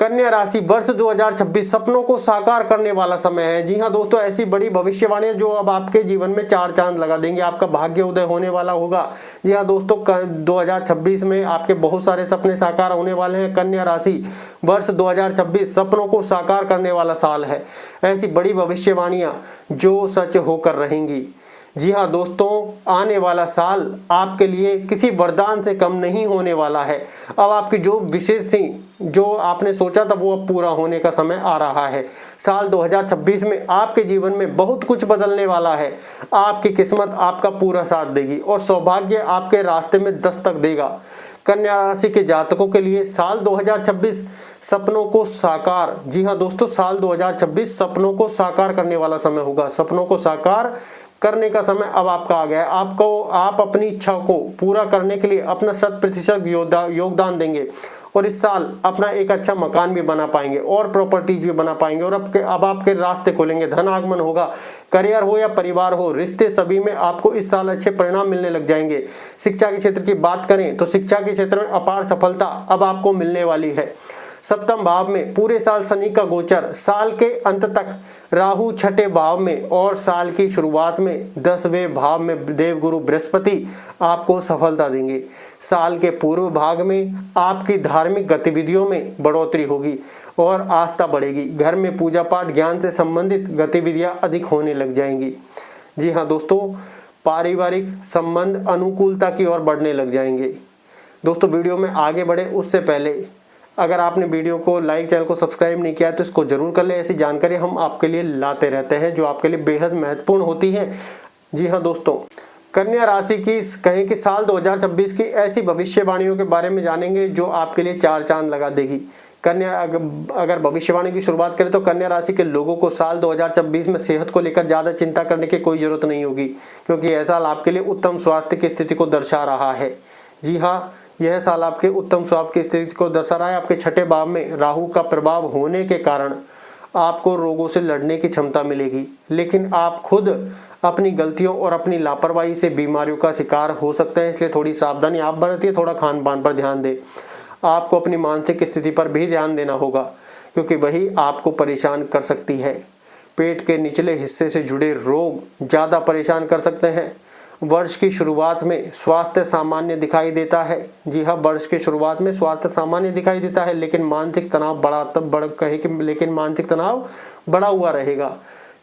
कन्या राशि वर्ष 2026 सपनों को साकार करने वाला समय है। जी हाँ दोस्तों, ऐसी बड़ी भविष्यवाणी जो अब आपके जीवन में चार चांद लगा देंगे, आपका भाग्य उदय होने वाला होगा। जी हाँ दोस्तों, 2026 में आपके बहुत सारे सपने साकार होने वाले हैं। कन्या राशि वर्ष 2026 सपनों को साकार करने वाला साल है। ऐसी बड़ी भविष्यवाणियां जो सच होकर रहेंगी। जी हाँ दोस्तों, आने वाला साल आपके लिए किसी वरदान से कम नहीं होने वाला है। अब आपकी जो विशेष थी, जो आपने सोचा था, वो अब पूरा होने का समय आ रहा है। साल 2026 में आपके जीवन में बहुत कुछ बदलने वाला है। आपकी किस्मत आपका पूरा साथ देगी और सौभाग्य आपके रास्ते में दस्तक देगा। कन्या राशि के जातकों के लिए साल 2026 सपनों को साकार, जी हाँ दोस्तों, साल 2026 सपनों को साकार करने वाला समय होगा। सपनों को साकार करने का समय अब आपका आ गया है। आप अपनी इच्छा को पूरा करने के लिए अपना 100% योगदान देंगे और इस साल अपना एक अच्छा मकान भी बना पाएंगे और प्रॉपर्टीज भी बना पाएंगे और अब आपके रास्ते खुलेंगे, धन आगमन होगा। करियर हो या परिवार हो, रिश्ते सभी में आपको इस साल अच्छे परिणाम मिलने लग जाएंगे। शिक्षा के क्षेत्र की बात करें तो शिक्षा के क्षेत्र में अपार सफलता अब आपको मिलने वाली है। सप्तम भाव में पूरे साल शनि का गोचर, साल के अंत तक राहु छठे भाव में और साल की शुरुआत में 10वें भाव में देवगुरु बृहस्पति आपको सफलता देंगे। साल के पूर्व भाग में आपकी धार्मिक गतिविधियों में बढ़ोतरी होगी और आस्था बढ़ेगी। घर में पूजा पाठ, ज्ञान से संबंधित गतिविधियां अधिक होने लग जाएंगी। जी हाँ दोस्तों, पारिवारिक संबंध अनुकूलता की ओर बढ़ने लग जाएंगे। दोस्तों, वीडियो में आगे बढ़े उससे पहले अगर आपने वीडियो को लाइक, चैनल को सब्सक्राइब नहीं किया है तो इसको जरूर कर ले। ऐसी जानकारी हम आपके लिए लाते रहते हैं जो आपके लिए बेहद महत्वपूर्ण होती है। जी हाँ दोस्तों, कन्या राशि की कहें कि साल 2026 की ऐसी भविष्यवाणियों के बारे में जानेंगे जो आपके लिए चार चांद लगा देगी। कन्या अगर भविष्यवाणी की शुरुआत करें तो कन्या राशि के लोगों को साल 2026 में सेहत को लेकर ज़्यादा चिंता करने की कोई ज़रूरत नहीं होगी, क्योंकि यह साल आपके लिए उत्तम स्वास्थ्य की स्थिति को दर्शा रहा है। जी हाँ, यह साल आपके उत्तम स्वास्थ्य की स्थिति को दर्शा रहा है। आपके छठे भाव में राहु का प्रभाव होने के कारण आपको रोगों से लड़ने की क्षमता मिलेगी, लेकिन आप खुद अपनी गलतियों और अपनी लापरवाही से बीमारियों का शिकार हो सकते हैं। इसलिए थोड़ी सावधानी आप बरतिए, थोड़ा खान पान पर ध्यान दें। आपको अपनी मानसिक स्थिति पर भी ध्यान देना होगा, क्योंकि वही आपको परेशान कर सकती है। पेट के निचले हिस्से से जुड़े रोग ज़्यादा परेशान कर सकते हैं। वर्ष की शुरुआत में स्वास्थ्य सामान्य दिखाई देता है। जी हाँ, वर्ष की शुरुआत में स्वास्थ्य सामान्य दिखाई देता है, लेकिन मानसिक तनाव मानसिक तनाव बढ़ा हुआ रहेगा।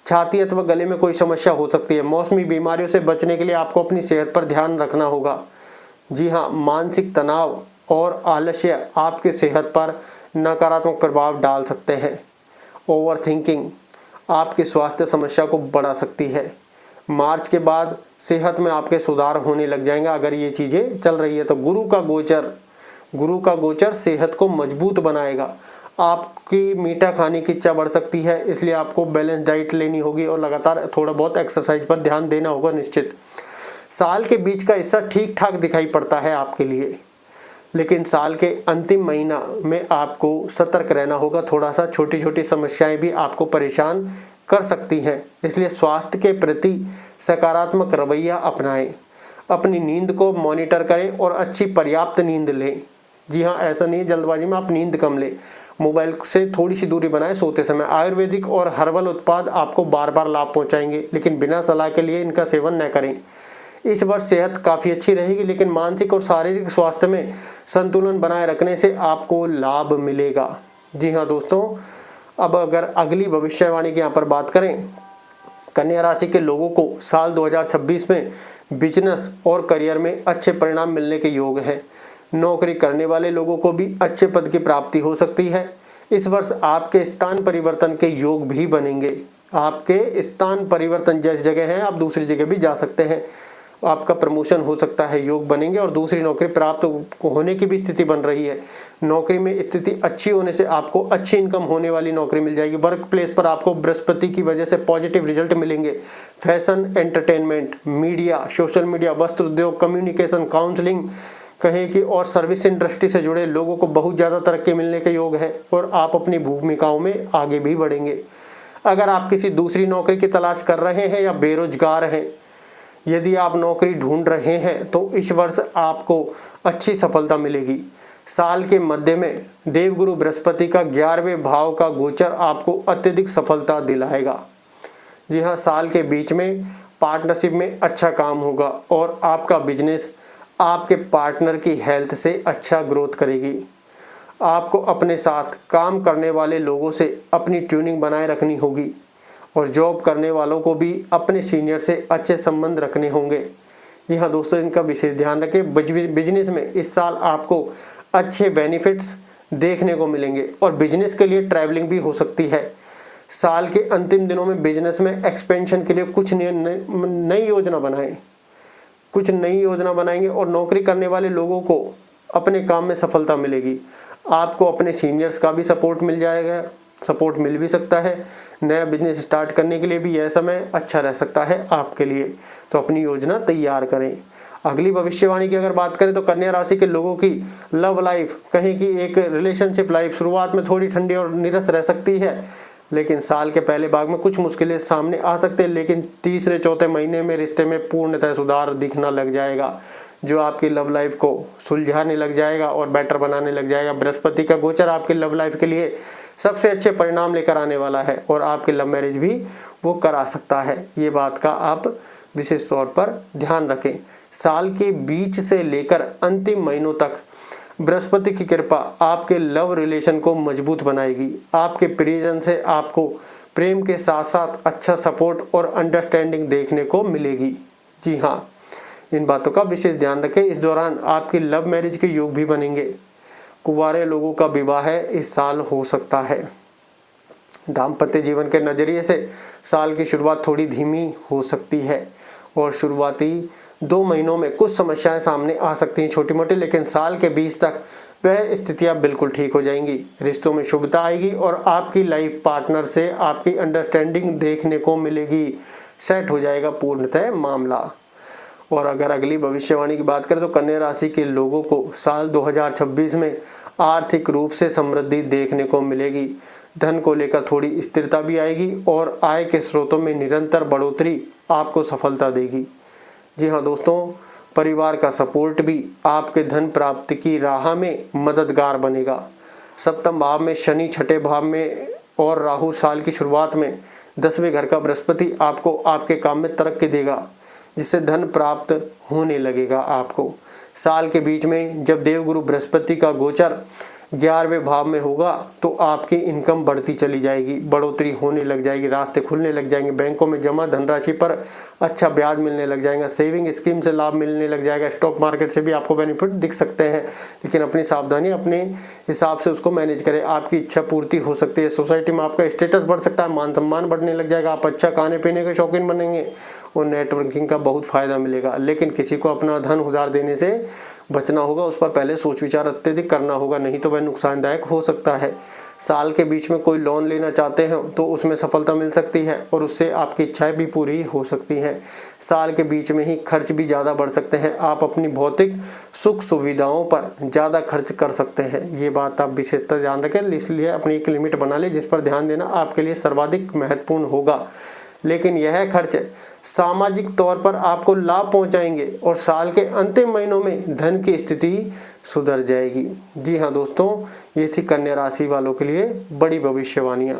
छाती अथवा गले में कोई समस्या हो सकती है। मौसमी बीमारियों से बचने के लिए आपको अपनी सेहत पर ध्यान रखना होगा। जी हाँ, मानसिक तनाव और आलस्य आपकी सेहत पर नकारात्मक प्रभाव डाल सकते हैं। ओवर थिंकिंग आपकी स्वास्थ्य समस्या को बढ़ा सकती है। मार्च के बाद सेहत में आपके सुधार होने लग जाएंगे अगर ये चीज़ें चल रही है तो। गुरु का गोचर सेहत को मजबूत बनाएगा। आपकी मीठा खाने की इच्छा बढ़ सकती है, इसलिए आपको बैलेंस डाइट लेनी होगी और लगातार थोड़ा बहुत एक्सरसाइज पर ध्यान देना होगा निश्चित। साल के बीच का हिस्सा ठीक ठाक दिखाई पड़ता है आपके लिए, लेकिन साल के अंतिम महीना में आपको सतर्क रहना होगा। थोड़ा सा छोटी छोटी समस्याएं भी आपको परेशान कर सकती हैं, इसलिए स्वास्थ्य के प्रति सकारात्मक रवैया अपनाएं। अपनी नींद को मॉनिटर करें और अच्छी पर्याप्त नींद लें। जी हाँ, ऐसा नहीं जल्दबाजी में आप नींद कम लें। मोबाइल से थोड़ी सी दूरी बनाएं सोते समय। आयुर्वेदिक और हर्बल उत्पाद आपको बार बार लाभ पहुंचाएंगे, लेकिन बिना सलाह के लिए इनका सेवन न करें। इस वर्ष सेहत काफ़ी अच्छी रहेगी, लेकिन मानसिक और शारीरिक स्वास्थ्य में संतुलन बनाए रखने से आपको लाभ मिलेगा। जी हाँ दोस्तों, अब अगर अगली भविष्यवाणी की यहाँ पर बात करें, कन्या राशि के लोगों को साल 2026 में बिजनेस और करियर में अच्छे परिणाम मिलने के योग हैं। नौकरी करने वाले लोगों को भी अच्छे पद की प्राप्ति हो सकती है। इस वर्ष आपके स्थान परिवर्तन के योग भी बनेंगे। आपके स्थान परिवर्तन जिस जगह है आप दूसरी जगह भी जा सकते हैं। आपका प्रमोशन हो सकता है, योग बनेंगे और दूसरी नौकरी प्राप्त होने की भी स्थिति बन रही है। नौकरी में स्थिति अच्छी होने से आपको अच्छी इनकम होने वाली नौकरी मिल जाएगी। वर्क प्लेस पर आपको बृहस्पति की वजह से पॉजिटिव रिजल्ट मिलेंगे। Fashion, entertainment, media, social media, वस्त्र उद्योग, कम्युनिकेशन, काउंसलिंग कहें कि और सर्विस इंडस्ट्री से जुड़े लोगों को बहुत ज़्यादा तरक्की मिलने के योग है और आप अपनी भूमिकाओं में आगे भी बढ़ेंगे। अगर आप किसी दूसरी नौकरी की तलाश कर रहे हैं या बेरोजगार हैं, यदि आप नौकरी ढूंढ रहे हैं तो इस वर्ष आपको अच्छी सफलता मिलेगी। साल के मध्य में देवगुरु बृहस्पति का 11वें भाव का गोचर आपको अत्यधिक सफलता दिलाएगा। जी हाँ, साल के बीच में पार्टनरशिप में अच्छा काम होगा और आपका बिजनेस आपके पार्टनर की हेल्थ से अच्छा ग्रोथ करेगी। आपको अपने साथ काम करने वाले लोगों से अपनी ट्यूनिंग बनाए रखनी होगी और जॉब करने वालों को भी अपने सीनियर से अच्छे संबंध रखने होंगे। जी हाँ दोस्तों, इनका विशेष ध्यान रखें। बिजनेस में इस साल आपको अच्छे बेनिफिट्स देखने को मिलेंगे और बिजनेस के लिए ट्रैवलिंग भी हो सकती है। साल के अंतिम दिनों में बिजनेस में एक्सपेंशन के लिए कुछ नई योजना बनाएं, कुछ नई योजना बनाएंगे और नौकरी करने वाले लोगों को अपने काम में सफलता मिलेगी। आपको अपने सीनियर्स का भी सपोर्ट मिल जाएगा, सपोर्ट मिल भी सकता है। नया बिजनेस स्टार्ट करने के लिए भी यह समय अच्छा रह सकता है आपके लिए, तो अपनी योजना तैयार करें। अगली भविष्यवाणी की अगर बात करें तो कन्या राशि के लोगों की लव लाइफ, कहीं की एक रिलेशनशिप लाइफ शुरुआत में थोड़ी ठंडी और नीरस रह सकती है, लेकिन साल के पहले भाग में कुछ मुश्किलें सामने आ सकते हैं, लेकिन तीसरे चौथे महीने में रिश्ते में पूर्णतः सुधार दिखना लग जाएगा, जो आपकी लव लाइफ को सुलझाने लग जाएगा और बेटर बनाने लग जाएगा। बृहस्पति का गोचर आपकी लव लाइफ के लिए सबसे अच्छे परिणाम लेकर आने वाला है और आपकी लव मैरिज भी वो करा सकता है। ये बात का आप विशेष तौर पर ध्यान रखें। साल के बीच से लेकर अंतिम महीनों तक बृहस्पति की कृपा आपके लव रिलेशन को मजबूत बनाएगी। आपके प्रियजन से आपको प्रेम के साथ साथ अच्छा सपोर्ट और अंडरस्टैंडिंग देखने को मिलेगी। जी हाँ, इन बातों का विशेष ध्यान रखें। इस दौरान आपकी लव मैरिज के योग भी बनेंगे। कुंवारे लोगों का विवाह इस साल हो सकता है। दाम्पत्य जीवन के नजरिए से साल की शुरुआत थोड़ी धीमी हो सकती है और शुरुआती 2 महीनों में कुछ समस्याएं सामने आ सकती हैं छोटी मोटी, लेकिन साल के 20 तक वह स्थितियां बिल्कुल ठीक हो जाएंगी। रिश्तों में शुभता आएगी और आपकी लाइफ पार्टनर से आपकी अंडरस्टैंडिंग देखने को मिलेगी। सेट हो जाएगा पूर्णतः मामला। और अगर अगली भविष्यवाणी की बात करें तो कन्या राशि के लोगों को साल 2026 में आर्थिक रूप से समृद्धि देखने को मिलेगी। धन को लेकर थोड़ी स्थिरता भी आएगी और आय के स्रोतों में निरंतर बढ़ोतरी आपको सफलता देगी। जी हाँ दोस्तों, परिवार का सपोर्ट भी आपके धन प्राप्ति की राह में मददगार बनेगा। सप्तम भाव में शनि, छठे भाव में और राहु साल की शुरुआत में 10वें घर का बृहस्पति आपको आपके काम में तरक्की देगा, जिससे धन प्राप्त होने लगेगा आपको। साल के बीच में जब देवगुरु बृहस्पति का गोचर 11वें भाव में होगा तो आपकी इनकम बढ़ती चली जाएगी, बढ़ोतरी होने लग जाएगी, रास्ते खुलने लग जाएंगे, बैंकों में जमा धनराशि पर अच्छा ब्याज मिलने लग जाएगा, सेविंग स्कीम से लाभ मिलने लग जाएगा, स्टॉक मार्केट से भी आपको बेनिफिट दिख सकते हैं, लेकिन अपनी सावधानी अपने हिसाब से उसको मैनेज करें। आपकी इच्छा पूर्ति हो सकती है, सोसाइटी में आपका स्टेटस बढ़ सकता है, मान सम्मान बढ़ने लग जाएगा, आप अच्छा खाने पीने के शौकीन बनेंगे और नेटवर्किंग का बहुत फायदा मिलेगा। लेकिन किसी को अपना धन उधार देने से बचना होगा, उस पर पहले सोच विचार अत्यधिक करना होगा, नहीं तो वह नुकसानदायक हो सकता है। साल के बीच में कोई लोन लेना चाहते हैं तो उसमें सफलता मिल सकती है और उससे आपकी इच्छाएं भी पूरी हो सकती हैं। साल के बीच में ही खर्च भी ज़्यादा बढ़ सकते हैं, आप अपनी भौतिक सुख सुविधाओं पर ज़्यादा खर्च कर सकते हैं। ये बात आप विशेषतर ध्यान रखें, इसलिए अपनी एक लिमिट बना लें जिस पर ध्यान देना आपके लिए सर्वाधिक महत्वपूर्ण होगा। लेकिन यह खर्च सामाजिक तौर पर आपको लाभ पहुंचाएंगे और साल के अंतिम महीनों में धन की स्थिति सुधर जाएगी। जी हाँ दोस्तों, ये थी कन्या राशि वालों के लिए बड़ी भविष्यवाणियां।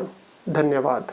धन्यवाद।